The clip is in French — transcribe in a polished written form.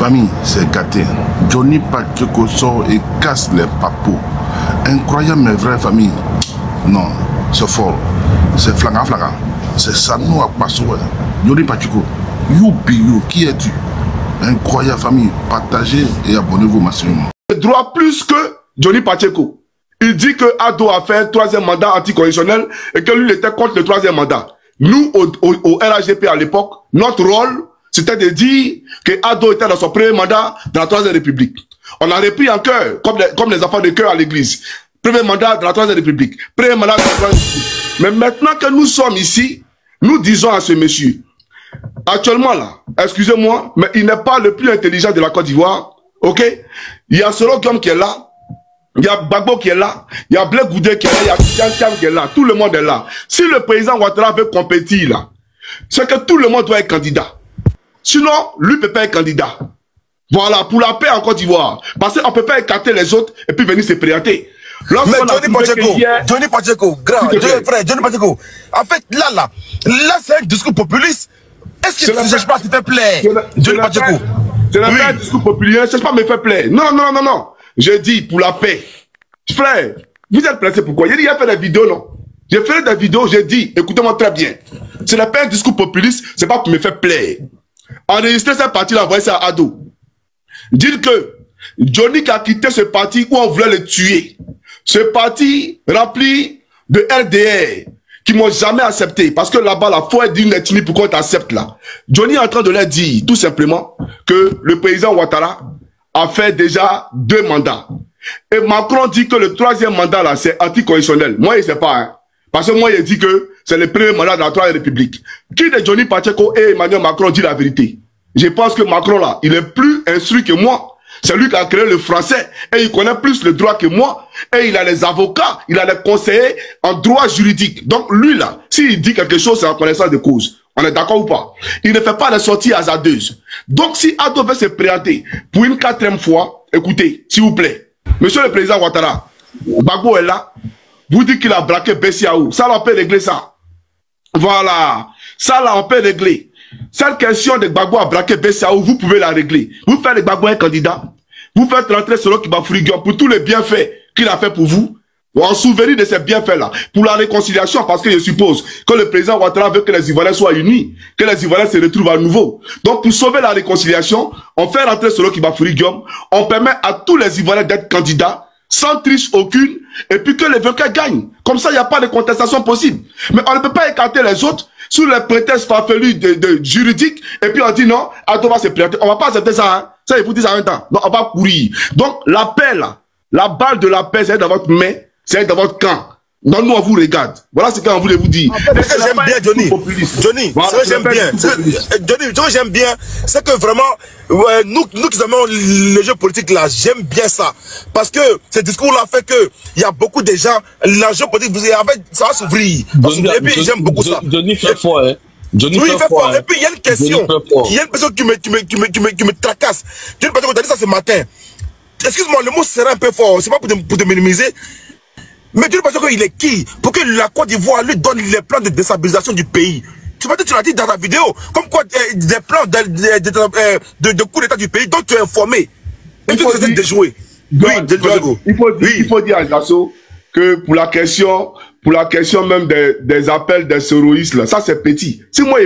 Famille, c'est gâté. Johnny Pacheco sort et casse les papos. Incroyable mais vrai, famille. Non, c'est fort. C'est flagrant. C'est ça, nous, à Passoua. Johnny Pacheco, you, qui es-tu? Incroyable, famille. Partagez et abonnez-vous massivement. Le droit plus que Johnny Pacheco. Il dit que Ado a fait un troisième mandat anticonstitutionnel et que lui, il était contre le troisième mandat. Nous, au RHDP à l'époque, notre rôle, c'était de dire que Ado était dans son premier mandat de la Troisième République. On a repris en cœur, comme les enfants de cœur à l'église. Premier mandat de la Troisième République. Premier mandat de la Troisième République. Mais maintenant que nous sommes ici, nous disons à ce monsieur, actuellement là, excusez-moi, mais il n'est pas le plus intelligent de la Côte d'Ivoire, ok? Il y a Soro Guillaume qui est là, il y a Gbagbo qui est là, il y a Blé Goudé qui est là, il y a Tian qui est là, tout le monde est là. Si le président Ouattara veut compétir là, c'est que tout le monde doit être candidat. Sinon, lui ne peut pas être candidat. Voilà, pour la paix en Côte d'Ivoire. Parce qu'on ne peut pas écarter les autres et puis venir se présenter. Mais Johnny Pacheco, grand, frère, Johnny Pacheco, en fait, là, c'est un discours populiste. Est-ce qu'il ne cherche pas à te faire plaisir, Johnny Pacheco? C'est un discours populiste, ne cherche pas à me faire plaisir. Non. Je dis pour la paix. Frère, vous êtes pressé pourquoi? Il a fait des vidéos, non? J'ai fait des vidéos, j'ai dit, écoutez-moi très bien. Ce n'est pas un discours populiste, c'est pas pour me faire plaisir. Enregistrer cette partie-là, envoyer ça à Ado. Dire que Johnny qui a quitté ce parti où on voulait le tuer. Ce parti rempli de RDR qui m'ont jamais accepté. Parce que là-bas, la foi est d'une ethnie pour qu'on t'accepte là. Johnny est en train de leur dire tout simplement que le président Ouattara a fait déjà 2 mandats. Et Macron dit que le 3e mandat là, c'est anticonstitutionnel. Moi, il ne sait pas. Hein. Parce que moi, il dit que c'est le premier mandat de la Troisième République. Qui de Johnny Pacheco et Emmanuel Macron dit la vérité? Je pense que Macron là, il est plus instruit que moi. C'est lui qui a créé le français et il connaît plus le droit que moi. Et il a les avocats, il a les conseillers en droit juridique. Donc lui là, s'il dit quelque chose, c'est en connaissance de cause. On est d'accord ou pas? Il ne fait pas de sorties hasardeuses. Donc si Ado veut se présenter pour une 4e fois, écoutez, s'il vous plaît, monsieur le président Ouattara, Gbagbo est là, vous dites qu'il a braqué Bessiaou. Ça là, on peut régler ça. Voilà. Ça là, on peut régler. Cette question de Gbagbo à braquer Bessiaou, vous pouvez la régler. Vous faites de Gbagbo un candidat. Vous faites rentrer Soro Kibafouligion pour tous les bienfaits qu'il a fait pour vous. En souvenir de ces bienfaits-là. Pour la réconciliation, parce que je suppose que le président Ouattara veut que les Ivoiriens soient unis, que les Ivoiriens se retrouvent à nouveau. Donc pour sauver la réconciliation, on fait rentrer Soro Kibafouligion, on permet à tous les Ivoiriens d'être candidats, sans triche aucune, et puis que les vainqueurs gagnent. Comme ça, il n'y a pas de contestation possible. Mais on ne peut pas écarter les autres sous les prétextes farfelus de juridiques, et puis on dit non, Ado va se présenter. On ne va pas accepter ça, hein. Ça, il vous dit ça en même temps. Donc, on va courir. Donc, la paix, là, la balle de la paix, c'est dans votre main, c'est dans votre camp. Donc, nous, on vous regarde. Voilà ce qu'on voulait vous dire. En fait, ce que j'aime bien, Johnny. Johnny, voilà, ce que j'aime bien. Johnny, ce que j'aime bien, c'est que vraiment, nous qui aimons les jeux politiques là, j'aime bien ça. Parce que ce discours-là fait que il y a beaucoup de gens, l'argent politique, ça va s'ouvrir. Et puis, j'aime beaucoup ça. Johnny fait fort, hein. Johnny fait fort. Et puis, il y a une question. Il y a une personne qui me tracasse. Johnny Pacheco, t'as dit ça ce matin. Excuse-moi, le mot sera un peu fort. C'est pas pour te minimiser. Mais Johnny Pacheco, il est qui? Pour que la Côte d'Ivoire lui donne les plans de déstabilisation du pays. Tu l'as dit dans ta vidéo. Comme quoi, des plans de coup d'état du pays dont tu es informé. Et tu es déjoué. Oui, il faut dire à Jasso que pour la question même des appels des soroïstes, là, ça c'est petit. Si moi,